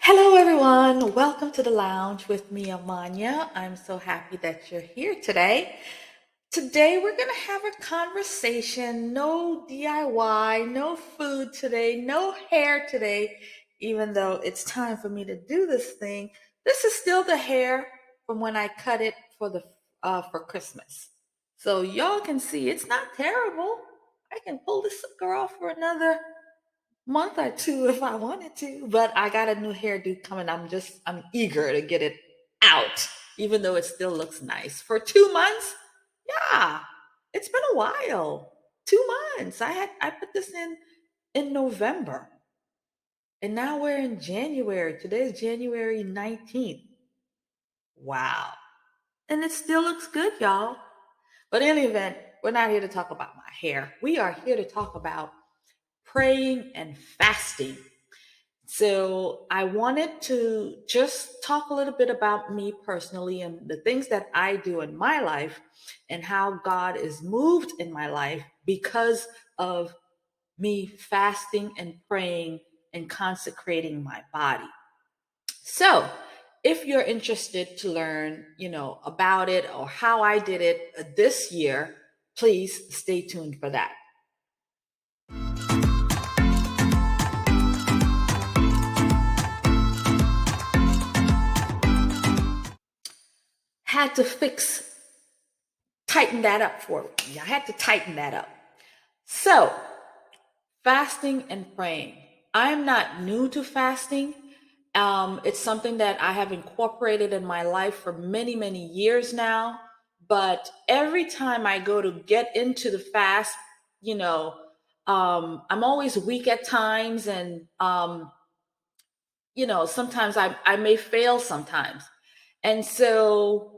Hello, everyone. Welcome to the lounge with me, Amanya. I'm so happy that you're here today. Today, we're going to have a conversation. No DIY, no food today, no hair today, even though it's time for me to do this thing. This is still the hair from when I cut it for Christmas. So y'all can see it's not terrible. I can pull this sucker off for another month or two if I wanted to, but I got a new hairdo coming. I'm eager to get it out, even though it still looks nice. For 2 months, yeah, it's been a while. 2 months. I put this in November, and now we're in January. Today's January 19th. Wow. And it still looks good, y'all. But in any event, we're not here to talk about my hair. We are here to talk about praying and fasting. So I wanted to just talk a little bit about me personally and the things that I do in my life and how God is moved in my life because of me fasting and praying and consecrating my body. So if you're interested to learn, about it or how I did it this year, please stay tuned for that. Had to tighten that up for me. I had to tighten that up. So, fasting and praying. I'm not new to fasting. It's something that I have incorporated in my life for many, many years now. But every time I go to get into the fast, I'm always weak at times, and sometimes I may fail sometimes. And so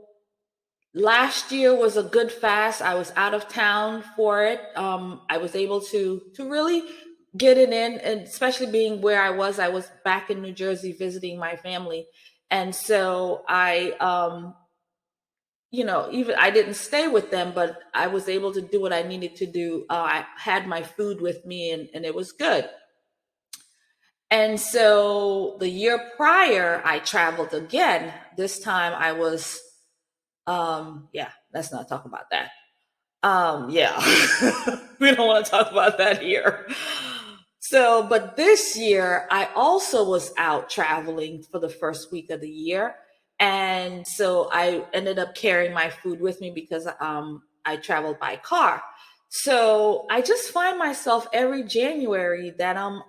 last year was a good fast. I was out of town for it. I was able to really get it in, and especially being where I was back in New Jersey visiting my family, and so even I didn't stay with them, but I was able to do what I needed to do. I had my food with me, and it was good. And so the year prior, I traveled again. This time I was, yeah, let's not talk about that. Yeah, we don't want to talk about that here. So, but this year I also was out traveling for the first week of the year. And so I ended up carrying my food with me because I traveled by car. So I just find myself every January that I'm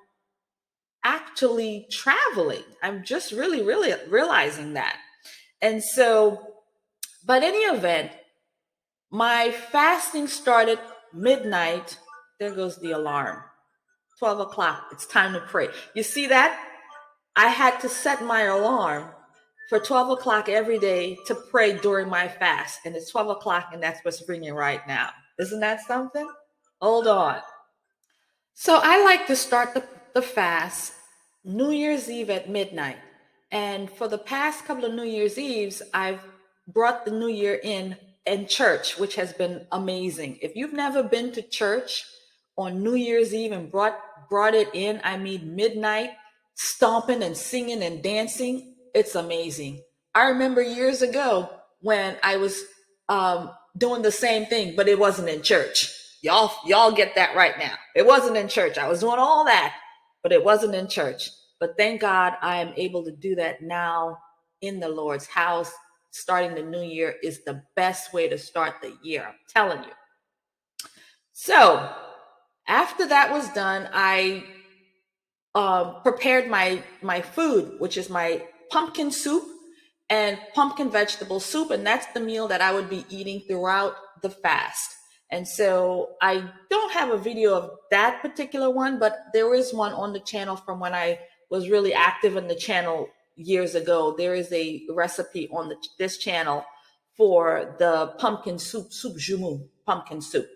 actually traveling. I'm just really, really realizing that. And so, but any event, my fasting started midnight. There goes the alarm. 12 o'clock. It's time to pray. You see that? I had to set my alarm for 12 o'clock every day to pray during my fast. And it's 12 o'clock, and that's what's ringing right now. Isn't that something? Hold on. So I like to start the fast New Year's Eve at midnight. And for the past couple of New Year's Eves, I've brought the new year in church, which has been amazing. If you've never been to church on New Year's Eve and brought it in, I mean midnight, stomping and singing and dancing, it's amazing. I remember years ago when I was doing the same thing, but it wasn't in church. Y'all get that right now. It wasn't in church. I was doing all that, but it wasn't in church. But thank God I am able to do that now in the Lord's house. Starting the new year is the best way to start the year. I'm telling you. So after that was done, I prepared my food, which is my pumpkin soup and pumpkin vegetable soup, and that's the meal that I would be eating throughout the fast. And so I don't have a video of that particular one, but there is one on the channel from when I was really active in the channel years ago. There is a recipe on this channel for the pumpkin soup jumu, pumpkin soup.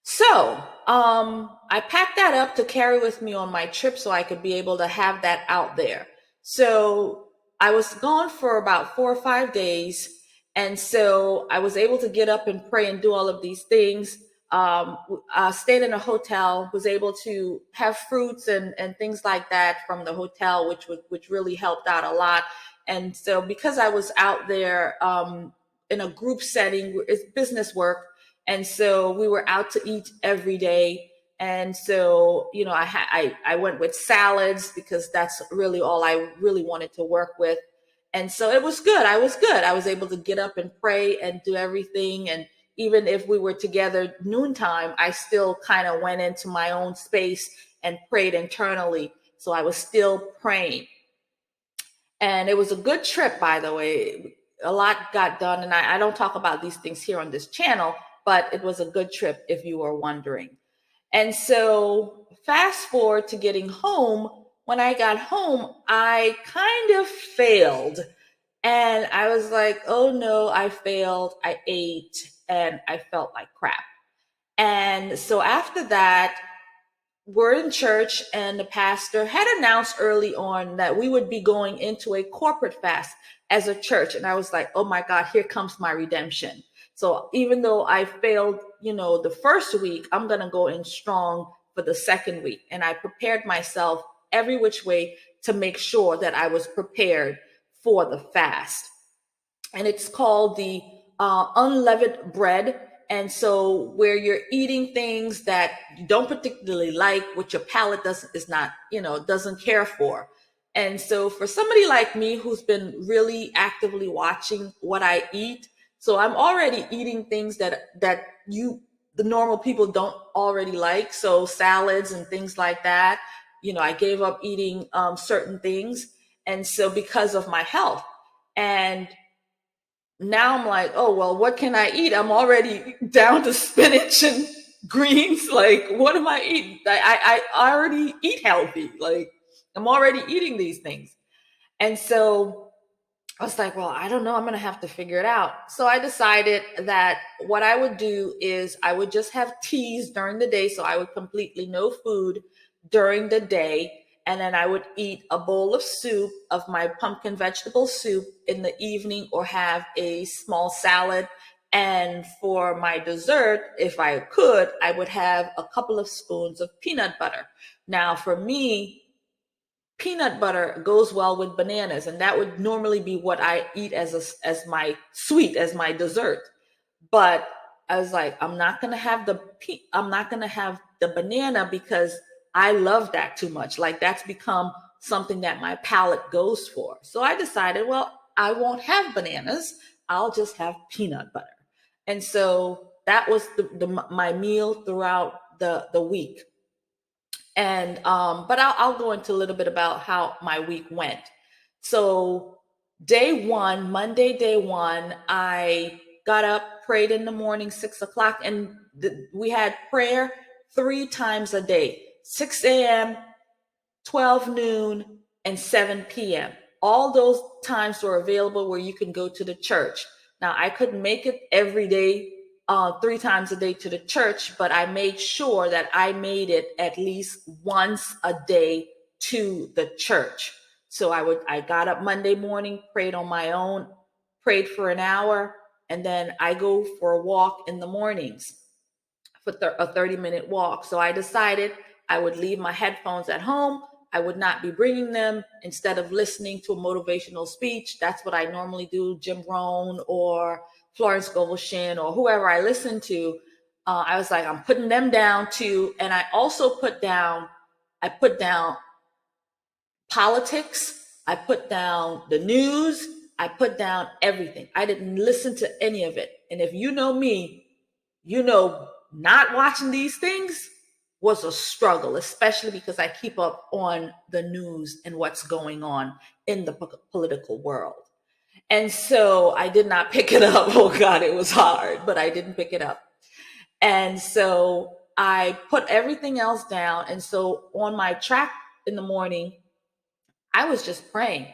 So I packed that up to carry with me on my trip so I could be able to have that out there. So I was gone for about 4 or 5 days. And so I was able to get up and pray and do all of these things. Stayed in a hotel, was able to have fruits and things like that from the hotel, which really helped out a lot. And so because I was out there in a group setting, it's business work, and so we were out to eat every day. And so, I went with salads because that's really all I really wanted to work with. And so it was good. I was good. I was able to get up and pray and do everything. And even if we were together noontime, I still kind of went into my own space and prayed internally. So I was still praying. And it was a good trip, by the way. A lot got done. And I don't talk about these things here on this channel, but it was a good trip if you were wondering. And so fast forward to getting home. When I got home, I kind of failed. And I was like, oh no, I failed. I ate and I felt like crap. And so after that, we're in church, and the pastor had announced early on that we would be going into a corporate fast as a church. And I was like, oh my God, here comes my redemption. So even though I failed, the first week, I'm going to go in strong for the second week. And I prepared myself every which way to make sure that I was prepared for the fast. And it's called the unleavened bread. And so where you're eating things that you don't particularly like, which your palate doesn't care for. And so for somebody like me who's been really actively watching what I eat, so I'm already eating things that the normal people don't already like. So salads and things like that. I gave up eating certain things. And so because of my health. And now I'm like, oh, well, what can I eat? I'm already down to spinach and greens. Like, what am I eating? I already eat healthy. Like, I'm already eating these things. And so I was like, well, I don't know. I'm going to have to figure it out. So I decided that what I would do is I would just have teas during the day. So I would completely no food during the day. And then I would eat a bowl of soup, of my pumpkin vegetable soup, in the evening, or have a small salad. And for my dessert, if I could, I would have a couple of spoons of peanut butter. Now, for me, peanut butter goes well with bananas, and that would normally be what I eat as my sweet, as my dessert. But I was like, I'm not gonna have the banana because I love that too much. Like, that's become something that my palate goes for. So I decided, well, I won't have bananas. I'll just have peanut butter. And so that was my meal throughout the week. And but I'll go into a little bit about how my week went. So Monday, day one, I got up, prayed in the morning, 6 o'clock, and we had prayer 3 times a day: 6 a.m., 12 noon, and 7 p.m. All those times were available where you can go to the church. Now, I couldn't make it every day, 3 times a day to the church, but I made sure that I made it at least once a day to the church. So I got up Monday morning, prayed on my own, prayed for an hour, and then I go for a walk in the mornings for a 30-minute walk. So I decided I would leave my headphones at home. I would not be bringing them. Instead of listening to a motivational speech, that's what I normally do, Jim Rohn or Florence Scovel Shinn or whoever I listen to. I was like, I'm putting them down too. And I also put down politics. I put down the news. I put down everything. I didn't listen to any of it. And if you know me, not watching these things was a struggle, especially because I keep up on the news and what's going on in the political world. And so I did not pick it up. Oh God, it was hard, but I didn't pick it up. And so I put everything else down. And so on my track in the morning, I was just praying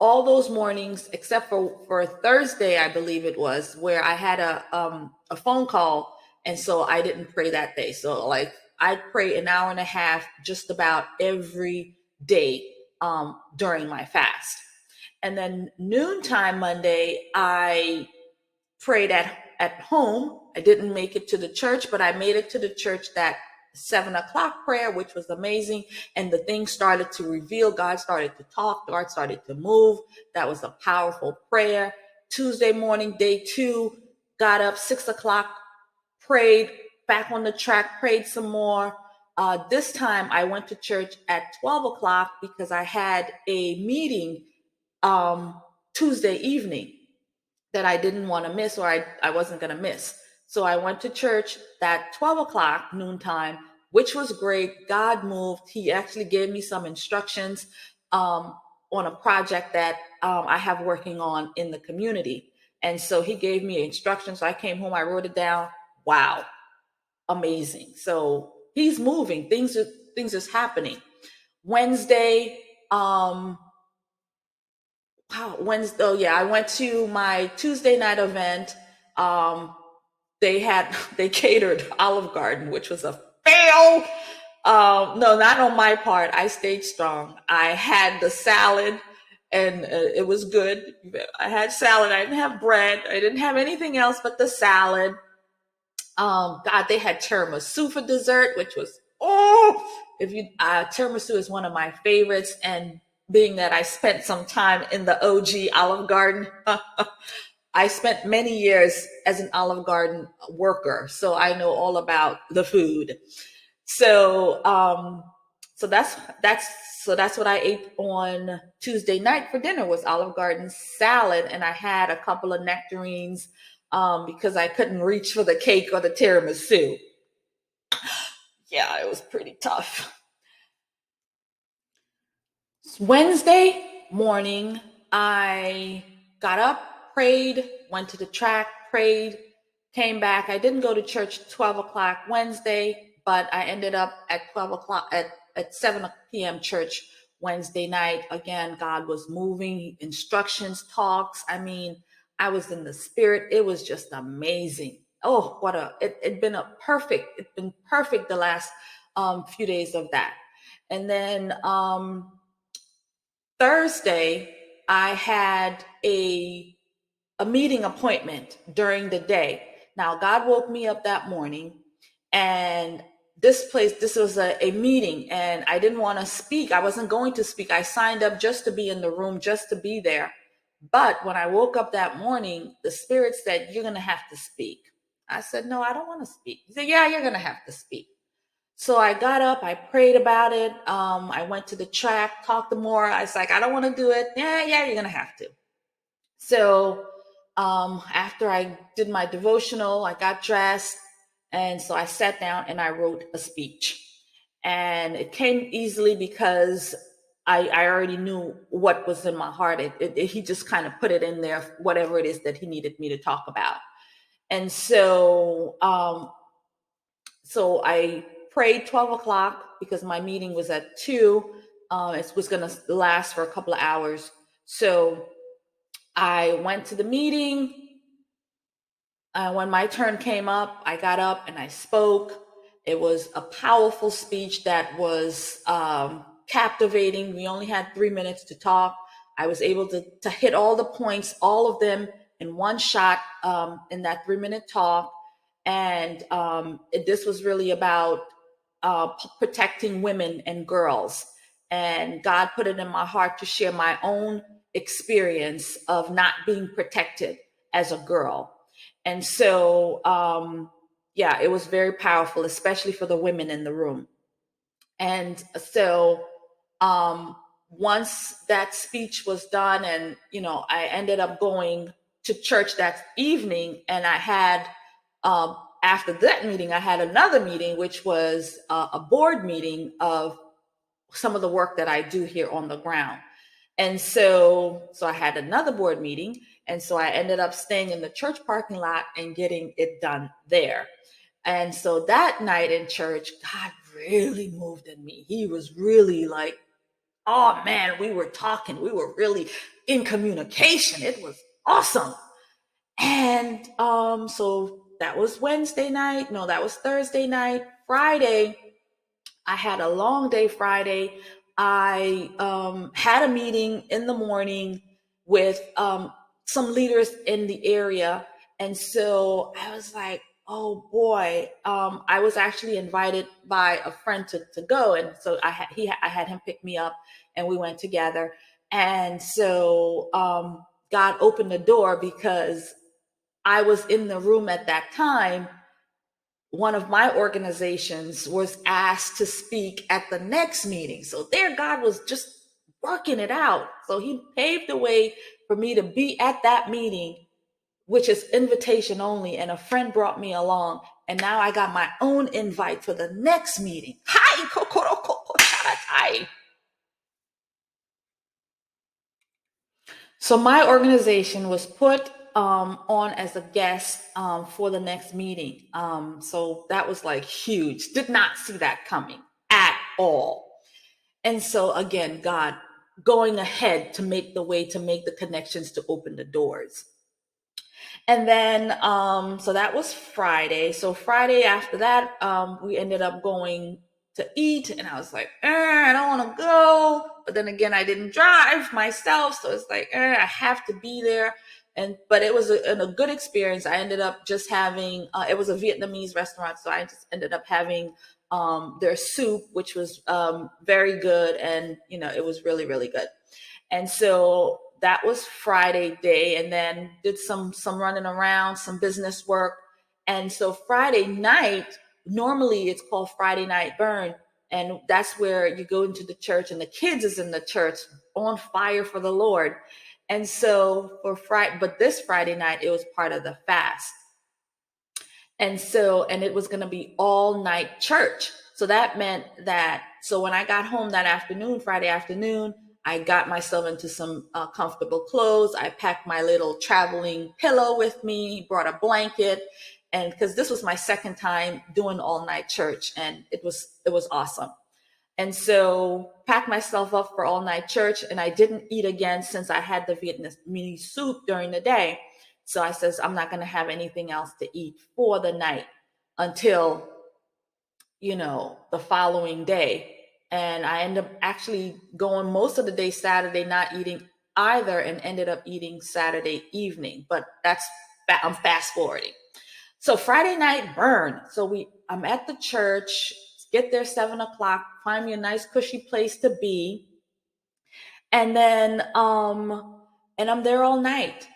all those mornings, except for Thursday, I believe it was, where I had a phone call. And so I didn't pray that day. So like I'd pray an hour and a half just about every day during my fast. And then noontime Monday, I prayed at home. I didn't make it to the church, but I made it to the church that 7 o'clock prayer, which was amazing. And the thing started to reveal. God started to talk. God started to move. That was a powerful prayer. Tuesday morning, day 2, got up 6 o'clock, prayed, back on the track, prayed some more. This time I went to church at 12 o'clock because I had a meeting Tuesday evening that I didn't want to miss, or I wasn't going to miss. So I went to church that 12 o'clock noontime, which was great. God moved. He actually gave me some instructions on a project that I have working on in the community. And so he gave me instructions. So I came home, I wrote it down. Wow, amazing. So he's moving. Things is happening. Wednesday, Wednesday. Oh yeah, I went to my Tuesday night event. They catered Olive Garden, which was a fail. No, not on my part. I stayed strong. I had the salad, and it was good. I had salad. I didn't have bread. I didn't have anything else but the salad. God, they had tiramisu for dessert, which was tiramisu is one of my favorites, and being that I spent some time in the OG Olive Garden, I spent many years as an Olive Garden worker, so I know all about the food. So, so that's what I ate on Tuesday night for dinner, was Olive Garden salad, and I had a couple of nectarines because I couldn't reach for the cake or the tiramisu. Yeah, it was pretty tough. Wednesday morning, I got up, prayed, went to the track, prayed, came back. I didn't go to church 12 o'clock Wednesday, but I ended up at 12 o'clock at 7 p.m. church Wednesday night. Again, God was moving, instructions, talks. I mean, I was in the spirit. It was just amazing. Oh, it's been perfect the last few days of that. And then Thursday, I had a meeting appointment during the day. Now, God woke me up that morning, and this was a meeting, and I didn't want to speak. I wasn't going to speak. I signed up just to be in the room, just to be there. But when I woke up that morning, the Spirit said, "You're going to have to speak." I said, "No, I don't want to speak." He said, "Yeah, you're going to have to speak." So I got up, I prayed about it. I went to the track, talked to more. I was like, "I don't want to do it." Yeah, you're going to have to. So after I did my devotional, I got dressed. And so I sat down and I wrote a speech. And it came easily because I already knew what was in my heart. He just kind of put it in there, whatever it is that he needed me to talk about. And so, so I prayed 12 o'clock because my meeting was at 2. It was going to last for a couple of hours. So I went to the meeting. When my turn came up, I got up and I spoke. It was a powerful speech that was captivating. We only had 3 minutes to talk. I was able to hit all the points, all of them in one shot in that 3-minute talk. And this was really about protecting women and girls. And God put it in my heart to share my own experience of not being protected as a girl. And so, yeah, it was very powerful, especially for the women in the room. And so, once that speech was done, and I ended up going to church that evening, and I had after that meeting, I had another meeting, which was a board meeting of some of the work that I do here on the ground. And so I had another board meeting. And so I ended up staying in the church parking lot and getting it done there. And so that night in church, God really moved in me. He was really like, oh man, we were talking. We were really in communication. It was awesome. And so that was Wednesday night. No, that was Thursday night. Friday, I had a long day Friday. I had a meeting in the morning with some leaders in the area. And so I was like, oh boy. I was actually invited by a friend to go. And so I had him pick me up and we went together. And so God opened the door because I was in the room at that time. One of my organizations was asked to speak at the next meeting. So there, God was just working it out. So he paved the way for me to be at that meeting, which is invitation only. And a friend brought me along. And now I got my own invite for the next meeting. Hi, Hi. So my organization was put on as a guest for the next meeting. So that was like huge. Did not see that coming at all. And so again, God going ahead to make the way, to make the connections, to open the doors. And then, so that was Friday. So Friday after that, we ended up going to eat, and I was like, I don't want to go. But then again, I didn't drive myself, so it's like, I have to be there. But it was a good experience. I ended up just having, it was a Vietnamese restaurant, so I just ended up having their soup, which was very good, and it was really, really good. And so that was Friday day, and then did some running around, some business work. And so Friday night, normally it's called Friday night burn, and that's where you go into the church and the kids is in the church on fire for the Lord. And so for Friday, but this Friday night, it was part of the fast. And so, and it was going to be all night church. So that meant that, so when I got home that afternoon, Friday afternoon, I got myself into some comfortable clothes. I packed my little traveling pillow with me, brought a blanket, and because this was my second time doing all night church, and it was awesome. And so packed myself up for all night church, and I didn't eat again since I had the Vietnamese soup during the day. So I says, I'm not going to have anything else to eat for the night until, the following day. And I ended up actually going most of the day Saturday, not eating either, and ended up eating Saturday evening. But I'm fast forwarding. So Friday night burn. So I'm at the church, get there 7:00, find me a nice cushy place to be. And then, and I'm there all night.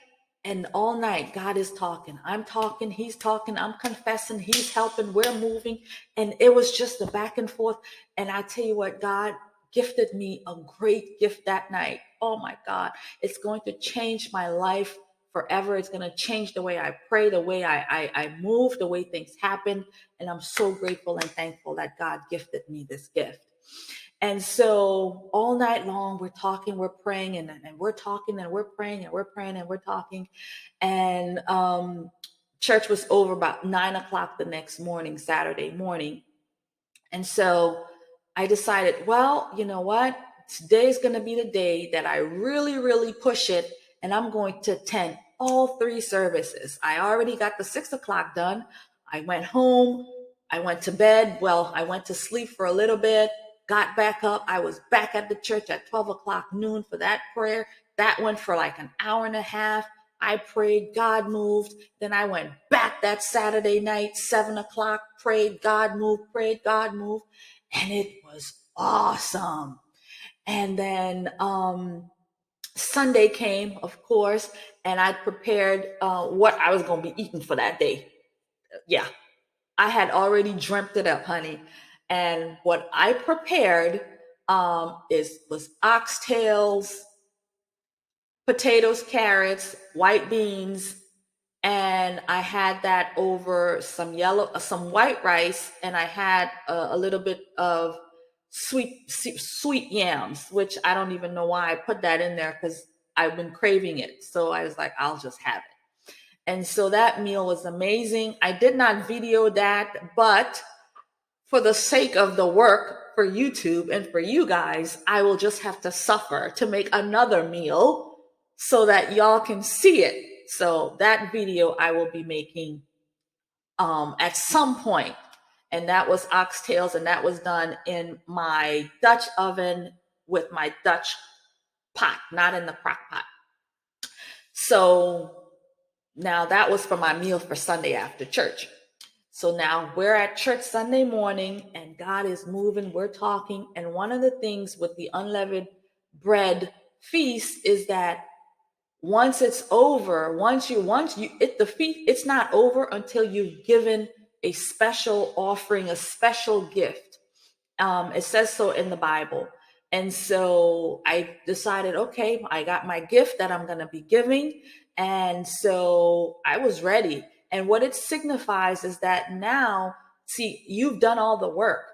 And all night, God is talking. I'm talking, he's talking, I'm confessing, he's helping, we're moving. And it was just a back and forth. And I tell you what, God gifted me a great gift that night. Oh my God, it's going to change my life forever. It's going to change the way I pray, the way I move, the way things happen. And I'm so grateful and thankful that God gifted me this gift. And so all night long, we're talking, we're praying, and we're talking, and we're praying, and we're praying, and we're talking. And church was over about 9:00 the next morning, Saturday morning. And so I decided, well, you know what? Today's going to be the day that I really, really push it, and I'm going to attend all 3 services. I already got the 6:00 done. I went home. I went to bed. Well, I went to sleep for a little bit, got back up. I was back at the church at 12:00 noon for that prayer. That went for like an hour and a half. I prayed, God moved. Then I went back that Saturday night, 7:00, prayed, God moved, prayed, God moved. And it was awesome. And then Sunday came, of course, and I prepared what I was going to be eating for that day. Yeah, I had already dreamt it up, honey. And what I prepared was oxtails, potatoes, carrots, white beans, and I had that over some white rice, and I had a little bit of sweet yams, which I don't even know why I put that in there because I've been craving it. So I was like, I'll just have it. And so that meal was amazing. I did not video that, but for the sake of the work for YouTube and for you guys, I will just have to suffer to make another meal so that y'all can see it. So that video I will be making at some point. And that was oxtails, and that was done in my Dutch oven with my Dutch pot, not in the crock pot. So Now that was for my meal for Sunday after church. So now we're at church Sunday morning and God is moving, we're talking. And one of the things with the unleavened bread feast is that once it's over, once you the feast, it's not over until you've given a special offering, a special gift. It says so in the Bible. And so I decided, okay, I got my gift that I'm going to be giving. And so I was ready. And what it signifies is that now, see, you've done all the work.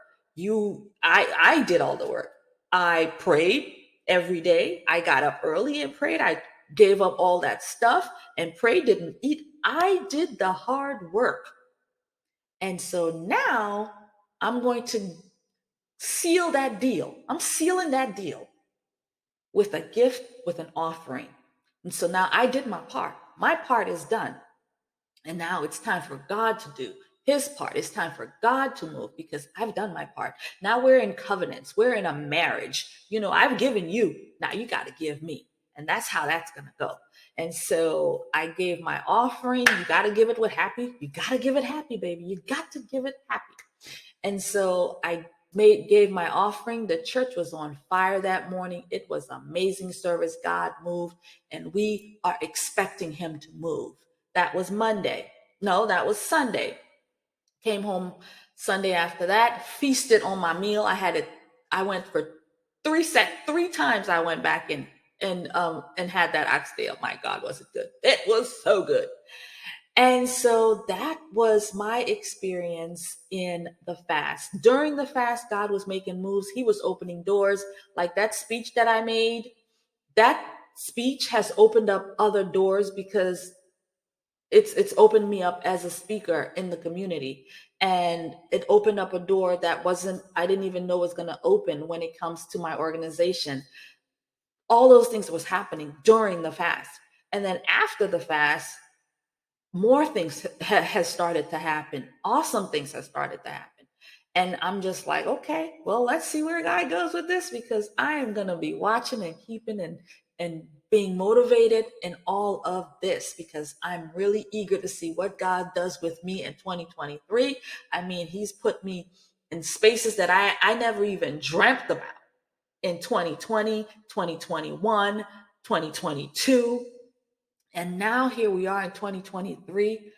I did all the work. I prayed every day. I got up early and prayed. I gave up all that stuff and prayed, didn't eat. I did the hard work. And so now I'm going to seal that deal. I'm sealing that deal with a gift, with an offering. And so now I did my part. My part is done. And now it's time for God to do his part. It's time for God to move because I've done my part. Now we're in covenants. We're in a marriage. I've given you. Now you got to give me. And that's how that's going to go. And so I gave my offering. You got to give it with happy. You got to give it happy, baby. You got to give it happy. And so I gave my offering. The church was on fire that morning. It was amazing service. God moved, and we are expecting him to move. That was Monday. No, that was Sunday. Came home Sunday after that, feasted on my meal. I went for three times I went back and had that oxtail. My God, was it good? It was so good. And so that was my experience in the fast. During the fast, God was making moves. He was opening doors. Like that speech that I made, that speech has opened up other doors because it's opened me up as a speaker in the community. And it opened up a door that I didn't even know was going to open when it comes to my organization. All those things was happening during the fast. And then after the fast, more things has started to happen. Awesome things have started to happen. And I'm just like, okay, well, let's see where God goes with this because I am going to be watching and keeping and being motivated in all of this because I'm really eager to see what God does with me in 2023. I mean, he's put me in spaces that I never even dreamt about in 2020, 2021, 2022. And now here we are in 2023.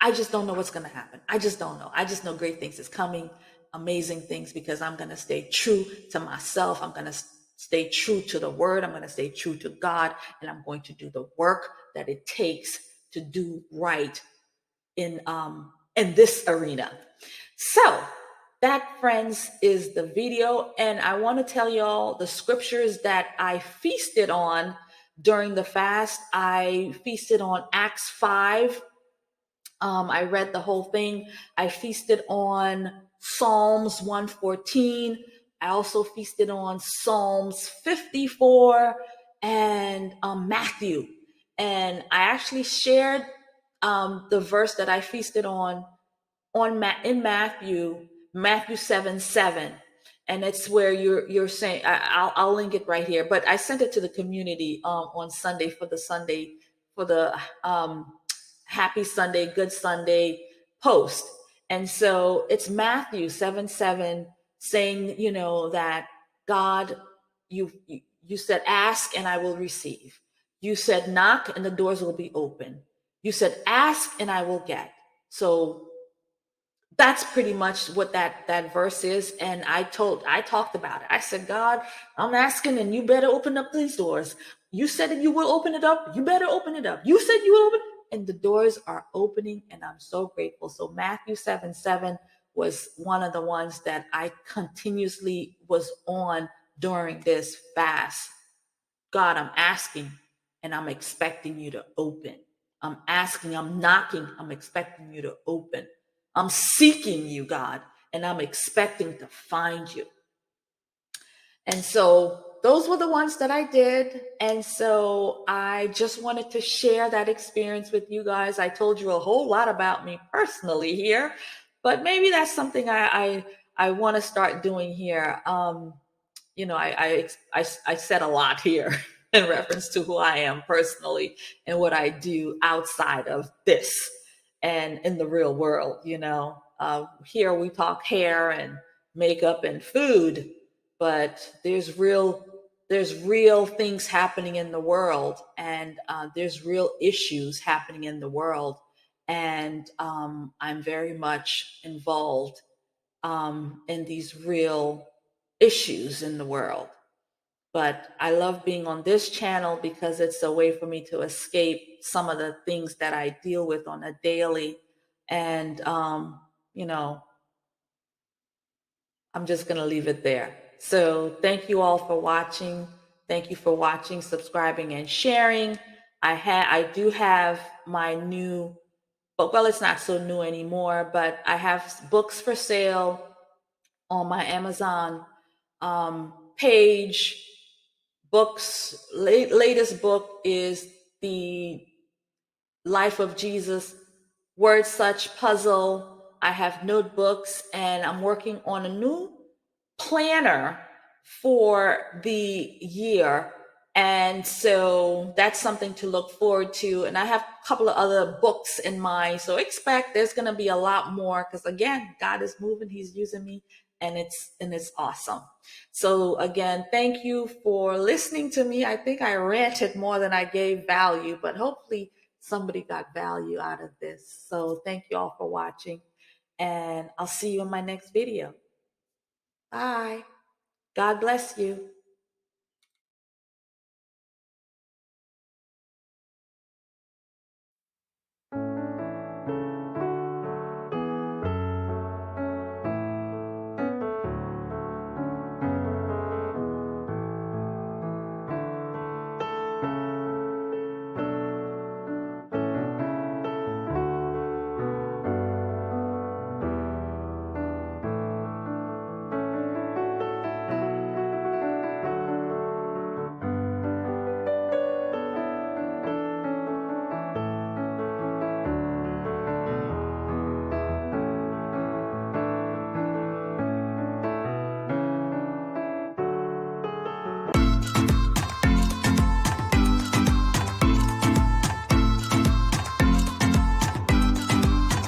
I just don't know what's going to happen. I just don't know. I just know great things is coming, amazing things, because I'm going to stay true to myself. I'm going to stay true to the word. I'm going to stay true to God, and I'm going to do the work that it takes to do right in this arena. So that, friends, is the video. And I want to tell y'all the scriptures that I feasted on during the fast. I feasted on Acts 5. I read the whole thing. I feasted on Psalms 114. I also feasted on Psalms 54 and Matthew. And I actually shared the verse that I feasted on in Matthew 7:7, and it's where you're saying I'll link it right here. But I sent it to the community on Sunday for the Happy Sunday, Good Sunday post. And so it's Matthew 7:7 saying, that God, you said, ask and I will receive. You said, knock and the doors will be open. You said, ask and I will get. So that's pretty much what that verse is. And I talked about it. I said, God, I'm asking and you better open up these doors. You said that you will open it up. You better open it up. You said you will open, and the doors are opening, and I'm so grateful. So Matthew 7:7 was one of the ones that I continuously was on during this fast. God, I'm asking and I'm expecting you to open. I'm asking, I'm knocking, I'm expecting you to open. I'm seeking you, God, and I'm expecting to find you. And so those were the ones that I did. And so I just wanted to share that experience with you guys. I told you a whole lot about me personally here, but maybe that's something I want to start doing here. I said a lot here. in reference to who I am personally and what I do outside of this and in the real world. Here we talk hair and makeup and food, but there's real things happening in the world, and there's real issues happening in the world, and I'm very much involved in these real issues in the world. But I love being on this channel because it's a way for me to escape some of the things that I deal with on a daily. And, you know, I'm just going to leave it there. So thank you all for watching. Thank you for watching, subscribing, and sharing. I do have my new, but well, it's not so new anymore, but I have books for sale on my Amazon page. Latest book is the Life of Jesus word search puzzle. I have notebooks, and I'm working on a new planner for the year. And so that's something to look forward to. And I have a couple of other books in mind. So expect there's going to be a lot more, because again, God is moving, he's using me, and it's awesome. So again, thank you for listening to me. I think I ranted more than I gave value, but hopefully somebody got value out of this. So thank you all for watching, and I'll see you in my next video. Bye. God bless you.